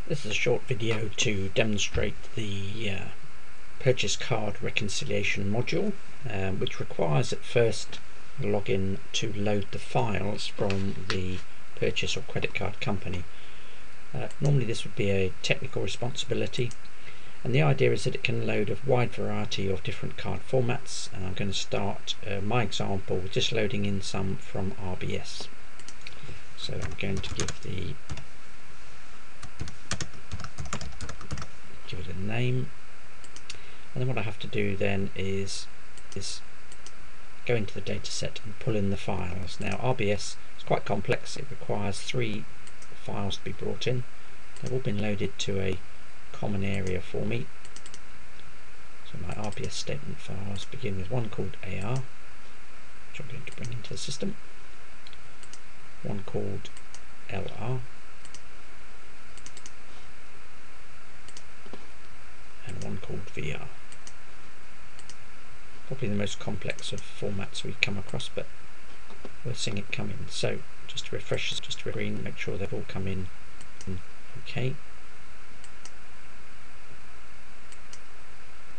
This is a short video to demonstrate the purchase card reconciliation module, which requires at first a login to load the files from the purchase or credit card company. Normally this would be a technical responsibility, and the idea is that it can load a wide variety of different card formats, and I'm going to start my example with just loading in some from RBS. So I'm going to give it a name, and then what I have to do then is go into the data set and pull in the files. Now RBS is quite complex. It requires 3 files to be brought in. They've all been loaded to a common area for me. So my RBS statement files begin with one called AR, which I'm going to bring into the system, one called LR, and one called VR. Probably the most complex of formats we've come across, but we're seeing it come in. So just to refresh, just to screen, make sure they've all come in okay.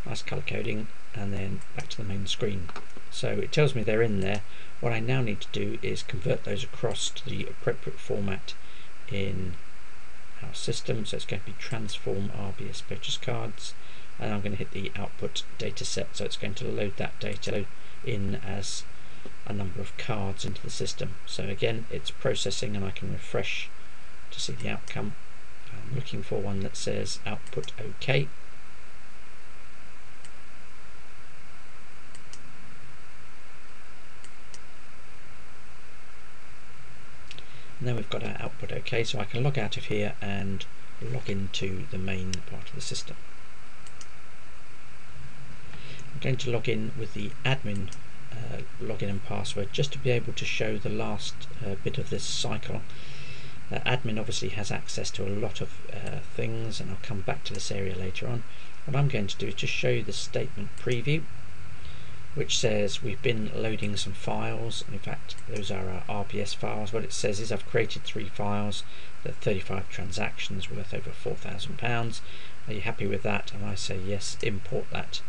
Nice colour coding, and then back to the main screen. So it tells me they're in there. What I now need to do is convert those across to the appropriate format in our system. So it's going to be transform RBS purchase cards, and I'm going to hit the output data set, so it's going to load that data in as a number of cards into the system. So again, it's processing, and I can refresh to see the outcome. I'm looking for one that says output OK. And then we've got our output OK, so I can log out of here and log into the main part of the system. I'm going to log in with the admin login and password just to be able to show the last bit of this cycle. Admin obviously has access to a lot of things, and I'll come back to this area later on. What I'm going to do is just show you the statement preview, which says we've been loading some files. In fact, those are our RBS files. What it says is I've created 3 files, there are 35 transactions worth over £4,000. Are you happy with that? And I say yes, import that.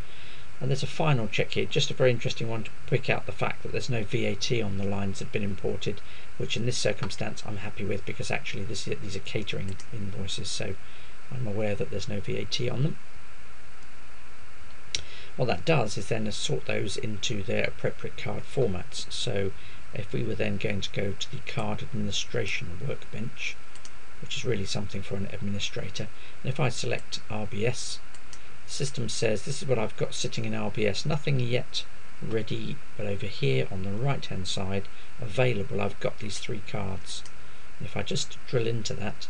And there's a final check here, just a very interesting one to pick out the fact that there's no VAT on the lines that have been imported, which in this circumstance I'm happy with, because actually these are catering invoices, so I'm aware that there's no VAT on them. What that does is then sort those into their appropriate card formats. So if we were then going to go to the card administration workbench, which is really something for an administrator, and if I select RBS, the system says this is what I've got sitting in RBS, nothing yet ready, but over here on the right hand side available I've got these 3 cards. And if I just drill into that,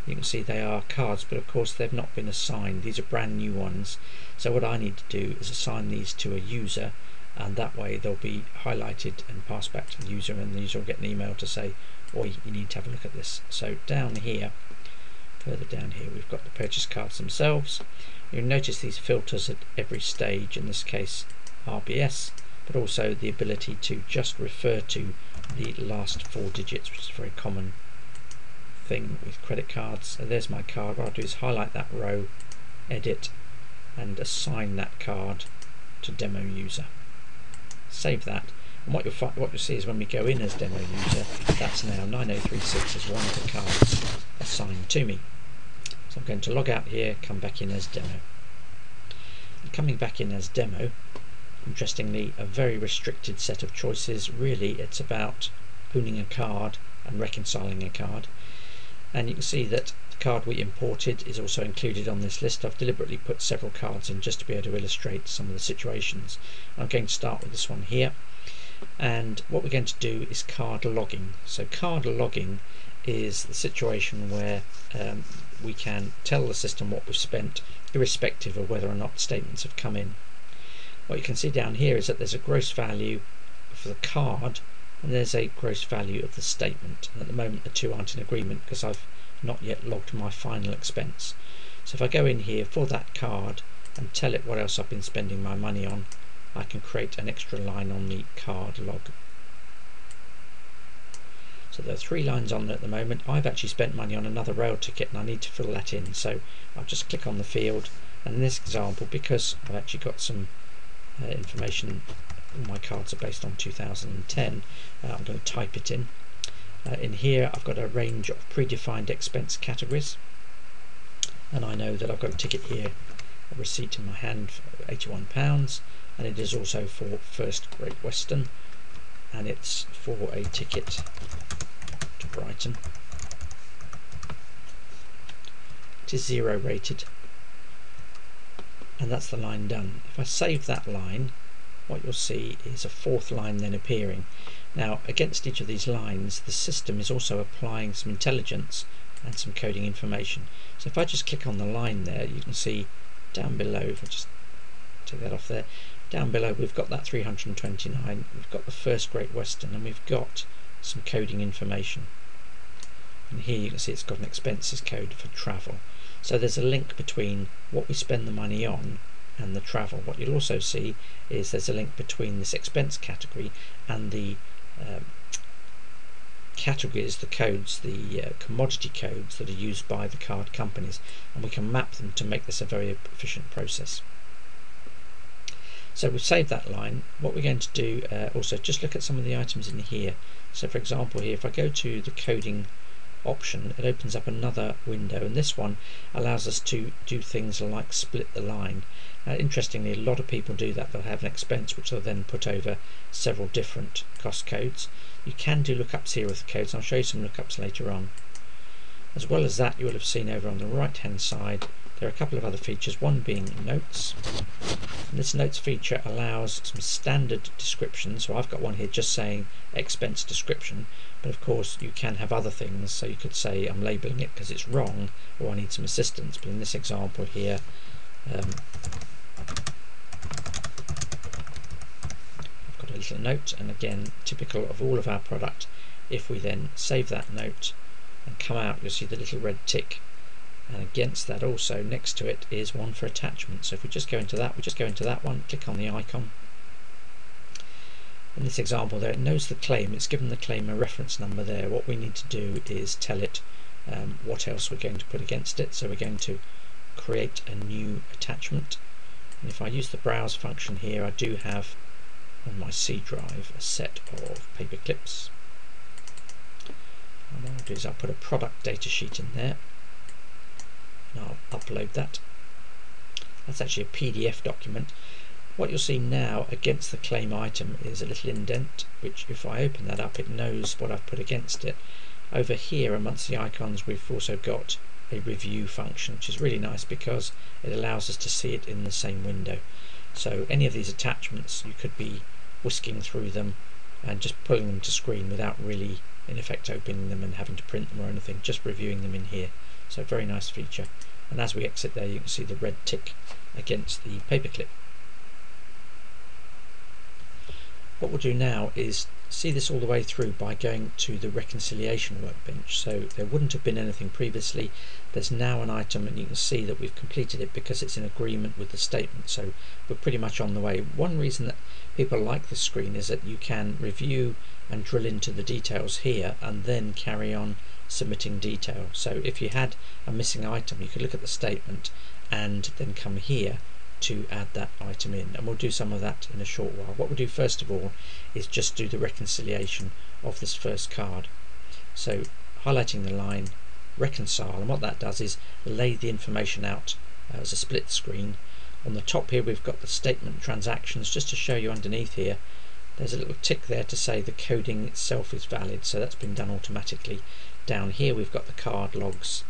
you can see they are cards, but of course they've not been assigned. These are brand new ones. So what I need to do is assign these to a user, and that way they'll be highlighted and passed back to the user, and the user will get an email to say, "Oi, you need to have a look at this." So down here, further down here, we've got the purchase cards themselves. You'll notice these filters at every stage, in this case RBS, but also the ability to just refer to the last 4 digits, which is a very common thing with credit cards. So there's my card. What I'll do is highlight that row, edit, and assign that card to demo user. Save that, and what you'll see is when we go in as demo user, that's now 9036 as one of the cards assigned to me. So I'm going to log out here, come back in as demo. And coming back in as demo, interestingly, a very restricted set of choices. Really, it's about owning a card and reconciling a card. And you can see that the card we imported is also included on this list. I've deliberately put several cards in just to be able to illustrate some of the situations. I'm going to start with this one here, and what we're going to do is card logging. So card logging is the situation where we can tell the system what we've spent, irrespective of whether or not statements have come in. What you can see down here is that there's a gross value for the card, and there's a gross value of the statement, and at the moment the two aren't in agreement because I've not yet logged my final expense. So if I go in here for that card and tell it what else I've been spending my money on, I can create an extra line on the card log. So there are 3 lines on there at the moment. I've actually spent money on another rail ticket and I need to fill that in, so I'll just click on the field, and in this example, because I've actually got some information, my cards are based on 2010, I'm going to type it in. In here I've got a range of predefined expense categories, and I know that I've got a ticket here, a receipt in my hand for £81, and it is also for First Great Western, and it's for a ticket to Brighton. It is 0 rated, and that's the line done. If I save that line, what you'll see is a 4th line then appearing. Now, against each of these lines, the system is also applying some intelligence and some coding information. So if I just click on the line there, you can see down below, if I just take that off there, down below we've got that 329, we've got the First Great Western, and we've got some coding information. And here you can see it's got an expenses code for travel. So there's a link between what we spend the money on and the travel. What you'll also see is there's a link between this expense category and the categories, the codes, the commodity codes that are used by the card companies, and we can map them to make this a very efficient process. So we've saved that line. What we're going to do also, just look at some of the items in here. So for example here, if I go to the coding option, it opens up another window, and this one allows us to do things like split the line. Interestingly, a lot of people do that. They'll have an expense which they'll then put over several different cost codes. You can do lookups here with the codes, and I'll show you some lookups later on. As well as that, you will have seen over on the right hand side there are a couple of other features, one being notes. And this notes feature allows some standard descriptions. So I've got one here just saying expense description, but of course you can have other things. So you could say I'm labelling it because it's wrong, or I need some assistance. But in this example here, I've got a little note, and again, typical of all of our product, if we then save that note and come out, you'll see the little red tick, and against that also next to it is one for attachment. So if we just go into that, we just go into that one, click on the icon. In this example there, it knows the claim, it's given the claim a reference number there. What we need to do is tell it what else we're going to put against it. So we're going to create a new attachment, and if I use the browse function here, I do have on my C drive a set of paper clips, and what I'll do is I'll put a product data sheet in there, and I'll upload that. That's actually a PDF document. What you'll see now against the claim item is a little indent, which if I open that up, it knows what I've put against it. Over here amongst the icons, we've also got a review function, which is really nice because it allows us to see it in the same window. So any of these attachments, you could be whisking through them and just pulling them to screen without really in effect opening them and having to print them or anything, just reviewing them in here. So very nice feature. And as we exit there, you can see the red tick against the paperclip. What we'll do now is see this all the way through by going to the reconciliation workbench. So there wouldn't have been anything previously. There's now an item, and you can see that we've completed it because it's in agreement with the statement. So we're pretty much on the way. One reason that people like this screen is that you can review and drill into the details here and then carry on submitting detail. So if you had a missing item, you could look at the statement and then come here to add that item in, and we'll do some of that in a short while. What we'll do first of all is just do the reconciliation of this first card. So highlighting the line, reconcile, and what that does is lay the information out as a split screen. On the top here we've got the statement transactions. Just to show you underneath here, there's a little tick there to say the coding itself is valid, so that's been done automatically. Down here we've got the card logs,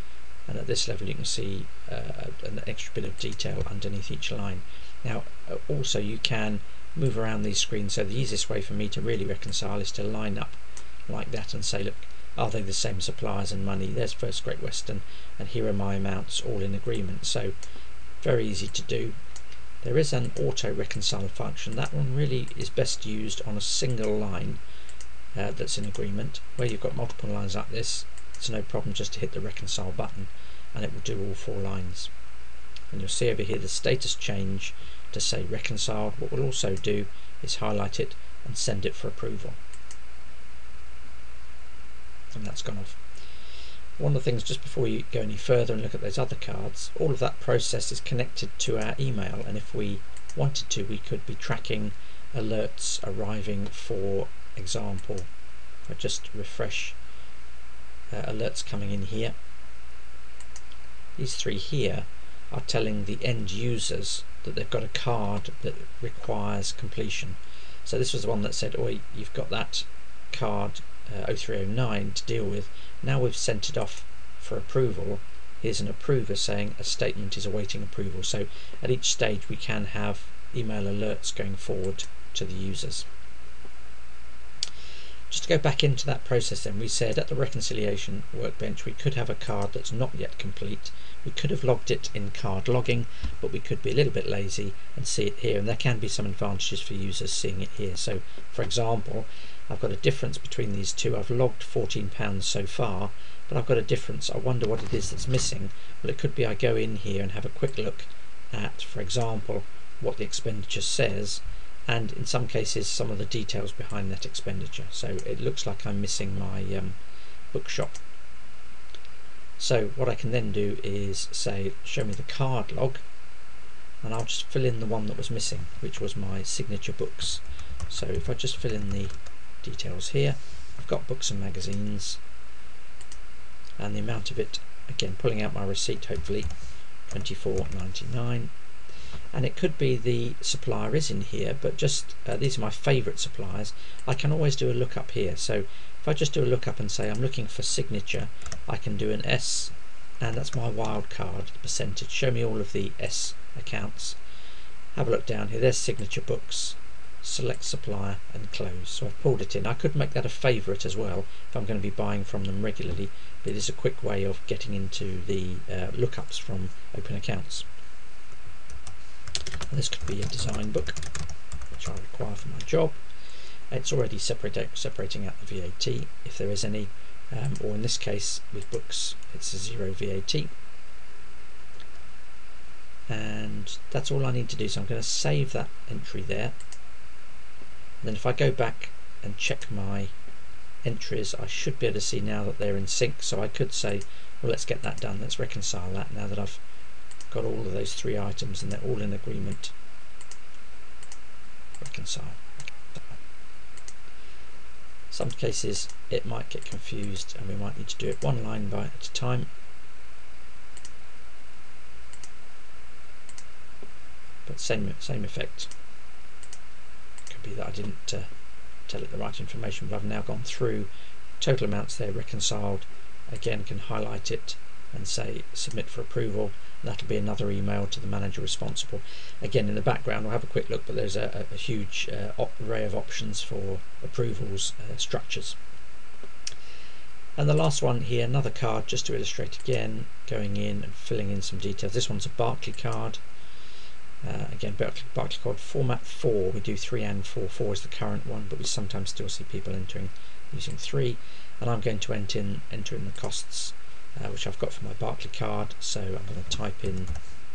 and at this level you can see an extra bit of detail underneath each line. Now also you can move around these screens, so the easiest way for me to really reconcile is to line up like that and say, look, are they the same suppliers and money? There's First Great Western, and here are my amounts all in agreement. So very easy to do. There is an auto reconcile function. That one really is best used on a single line that's in agreement. Where you've got multiple lines like this, it's no problem just to hit the reconcile button and it will do all 4 lines. And you'll see over here the status change to say reconciled. What we'll also do is highlight it and send it for approval. and that's gone off. One of the things, just before you go any further and look at those other cards, all of that process is connected to our email, and if we wanted to, we could be tracking alerts arriving. For example, if I just refresh alerts coming in here, these three here are telling the end users that they've got a card that requires completion. So this was the one that said, oh, you've got that card 0309 to deal with. Now we've sent it off for approval. Here's an approver saying a statement is awaiting approval. So at each stage we can have email alerts going forward to the users. Just to go back into that process then, we said at the reconciliation workbench we could have a card that's not yet complete. We could have logged it in card logging, but we could be a little bit lazy and see it here, and there can be some advantages for users seeing it here. So for example, I've got a difference between these two. I've logged £14 so far, but I've got a difference. I wonder what it is that's missing. Well, it could be I go in here and have a quick look at, for example, what the expenditure says, and in some cases some of the details behind that expenditure. So it looks like I'm missing my bookshop. So what I can then do is say, show me the card log, and I'll just fill in the one that was missing, which was my signature books. So if I just fill in the details here, I've got books and magazines, and the amount of it, again pulling out my receipt, hopefully £24.99. And it could be the supplier is in here, but just these are my favourite suppliers. I can always do a lookup here. So if I just do a lookup and say I'm looking for signature, I can do an S, and that's my wild card percentage. Show me all of the S accounts. Have a look down here, there's signature books, select supplier and close. So I've pulled it in. I could make that a favourite as well if I'm going to be buying from them regularly, but it is a quick way of getting into the lookups from OpenAccounts. And this could be a design book which I require for my job. It's already separating out the VAT if there is any, or in this case with books it's a 0 VAT. And that's all I need to do, so I'm going to save that entry there. And then if I go back and check my entries, I should be able to see now that they're in sync. So I could say, well, let's get that done, let's reconcile that now that I've got all of those three items and they're all in agreement. Reconcile. Some cases it might get confused and we might need to do it one line at a time. But same effect. Could be that I didn't tell it the right information, but I've now gone through total amounts there, reconciled. Again, can highlight it and say submit for approval. That'll be another email to the manager responsible. Again, in the background we'll have a quick look, but there's a huge array of options for approvals structures. And the last one here, another card, just to illustrate again, going in and filling in some details. This one's a Barclay card. Again, Barclay card format 4. We do 3 and 4. 4 is the current one, but we sometimes still see people entering using 3. And I'm going to enter in the costs, which I've got for my Barclay card. So I'm going to type in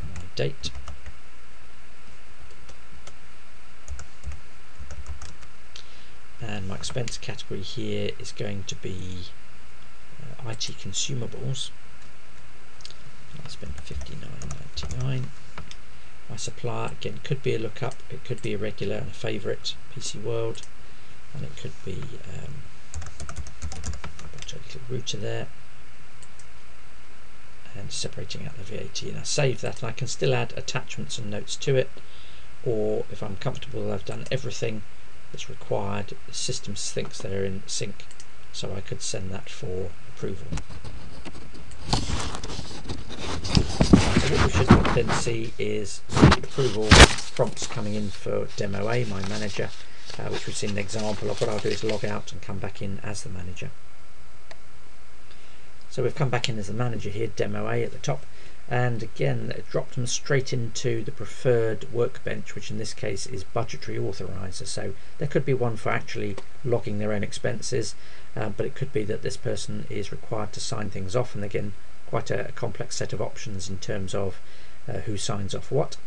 my date. And my expense category here is going to be IT consumables. I spent £59.99. My supplier, again, could be a lookup, it could be a regular and a favourite, PC World, and it could be I've got a little router there, and separating out the VAT. And I save that, and I can still add attachments and notes to it, or if I'm comfortable that I've done everything that's required, the system thinks they're in sync, so I could send that for approval. So what we should then see is the approval prompts coming in for Demo A, my manager, which we've seen an example of. What I'll do is log out and come back in as the manager. So we've come back in as the manager here, Demo A at the top, and again it dropped them straight into the preferred workbench, which in this case is Budgetary Authorizer. So there could be one for actually logging their own expenses, but it could be that this person is required to sign things off, and again quite a complex set of options in terms of who signs off what.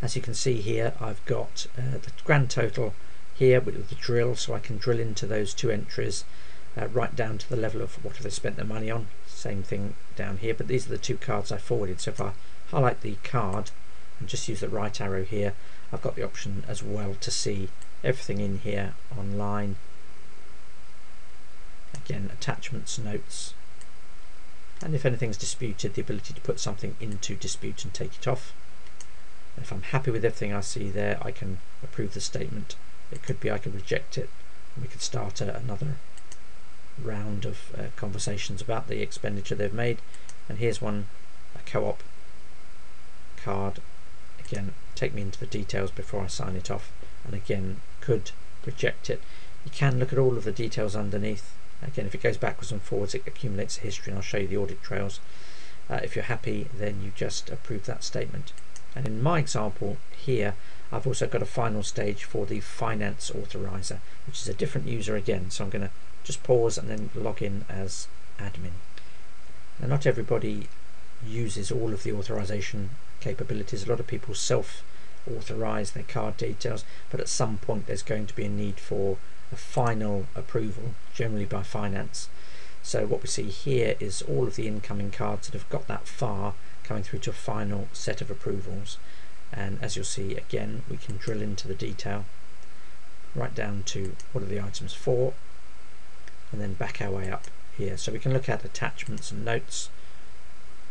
As you can see here, I've got the grand total here with the drill, so I can drill into those two entries right down to the level of what have they spent their money on. Same thing down here, but these are the two cards I forwarded. So if I highlight the card and just use the right arrow here, I've got the option as well to see everything in here online. Again, attachments, notes, and if anything's disputed, the ability to put something into dispute and take it off. And if I'm happy with everything I see there, I can approve the statement. It could be I could reject it, and we could start another round of conversations about the expenditure they've made. And here's one, a co-op card. Again, take me into the details before I sign it off, and again could reject it. You can look at all of the details underneath. Again, if it goes backwards and forwards, it accumulates a history, and I'll show you the audit trails. If you're happy, then you just approve that statement. And in my example here, I've also got a final stage for the finance authorizer, which is a different user again. So I'm going to just pause and then log in as admin. Now, not everybody uses all of the authorization capabilities. A lot of people self-authorize their card details, but at some point there's going to be a need for a final approval, generally by finance. So what we see here is all of the incoming cards that have got that far coming through to a final set of approvals. And as you'll see, again, we can drill into the detail right down to what are the items for, and then back our way up here. So we can look at attachments and notes,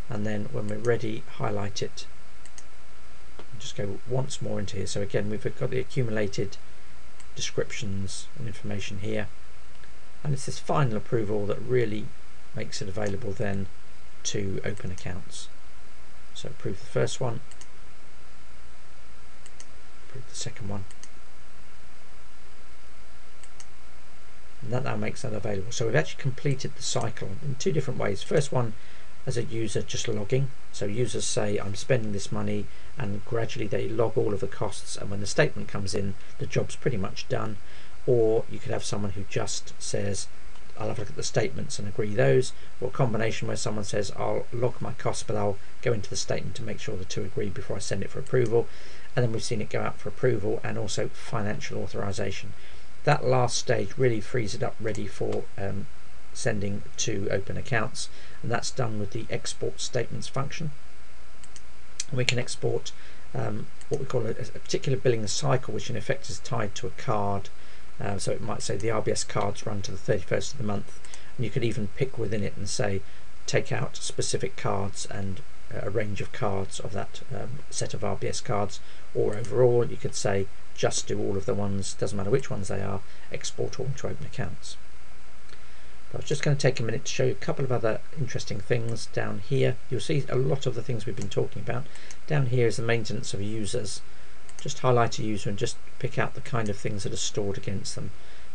and then when we're ready, highlight it and just go once more into here. So again, we've got the accumulated descriptions and information here, and it's this final approval that really makes it available then to open accounts. So approve the first one, approve the second one, and that now makes that available. So we've actually completed the cycle in two different ways. First one, as a user, just logging. So users say, I'm spending this money, and gradually they log all of the costs, and when the statement comes in, the job's pretty much done. Or you could have someone who just says, I'll have a look at the statements and agree those, or a combination where someone says, I'll log my costs, but I'll go into the statement to make sure the two agree before I send it for approval. And then we've seen it go out for approval and also financial authorization. That last stage really frees it up ready for sending to open accounts, and that's done with the export statements function. And we can export what we call a particular billing cycle, which in effect is tied to a card. So it might say the RBS cards run to the 31st of the month, and you could even pick within it and say take out specific cards and a range of cards of that set of RBS cards, or overall you could say just do all of the ones, doesn't matter which ones they are, export all to open accounts. I was just going to take a minute to show you a couple of other interesting things down here. You'll see a lot of the things we've been talking about. Down here is the maintenance of users. Just highlight a user and just pick out the kind of things that are stored against them.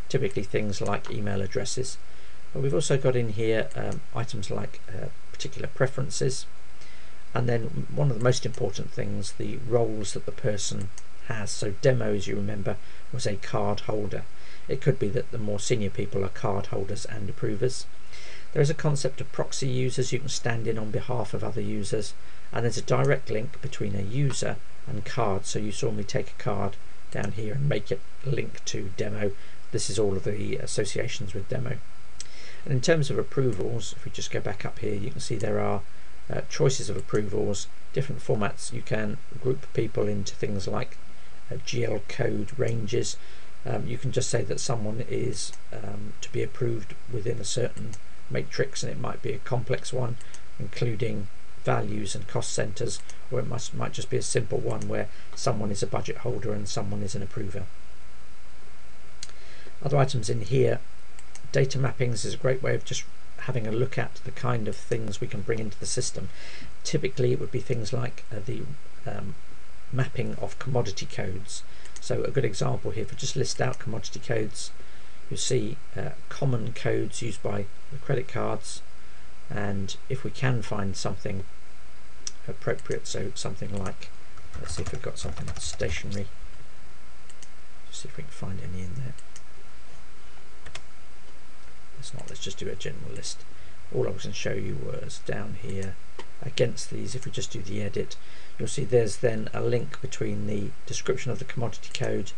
Typically things like email addresses. But we've also got in here items like particular preferences. And then one of the most important things, the roles that the person has. So demo, as you remember, was a card holder. It could be that the more senior people are card holders and approvers. There is a concept of proxy users. You can stand in on behalf of other users, and there's a direct link between a user and card. So you saw me take a card down here and make it link to demo. This is all of the associations with demo. And in terms of approvals, if we just go back up here, you can see there are choices of approvals, different formats. You can group people into things like GL code ranges. You can just say that someone is to be approved within a certain matrix, and it might be a complex one including values and cost centers, or it might just be a simple one where someone is a budget holder and someone is an approver. Other items in here, data mappings is a great way of just having a look at the kind of things we can bring into the system. Typically it would be things like the mapping of commodity codes. So a good example here, if we just list out commodity codes, you'll see common codes used by the credit cards, and if we can find something appropriate, so something like, let's see if we've got something that's stationary, just see if we can find any in there. It's not, let's just do a general list. All I was going to show you was down here against these. If we just do the edit, you'll see there's then a link between the description of the commodity code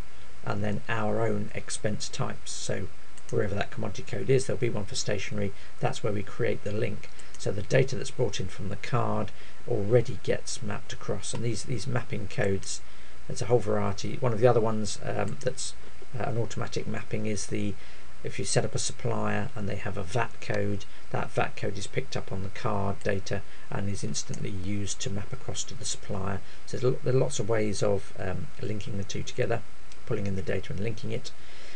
and then our own expense types. So wherever that commodity code is. There'll be one for stationery. That's where we create the link. So the data that's brought in from the card already gets mapped across, and these mapping codes, there's a whole variety. One of the other ones that's an automatic mapping is if you set up a supplier and they have a VAT code, that VAT code is picked up on the card data and is instantly used to map across to the supplier. So there are lots of ways of linking the two together, pulling in the data and linking it.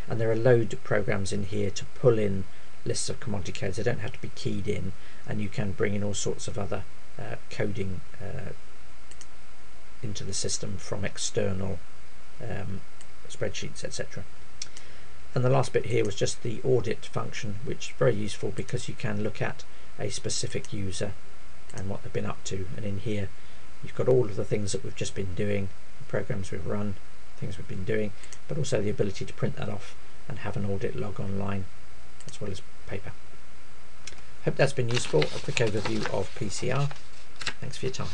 And there are load programs in here to pull in lists of commodity codes. They don't have to be keyed in, and you can bring in all sorts of other coding into the system from external spreadsheets, etc. And the last bit here was just the audit function, which is very useful because you can look at a specific user and what they've been up to. And in here you've got all of the things that we've just been doing, the programs we've run, things we've been doing, but also the ability to print that off and have an audit log online as well as paper. Hope that's been useful. A quick overview of PCR. Thanks for your time.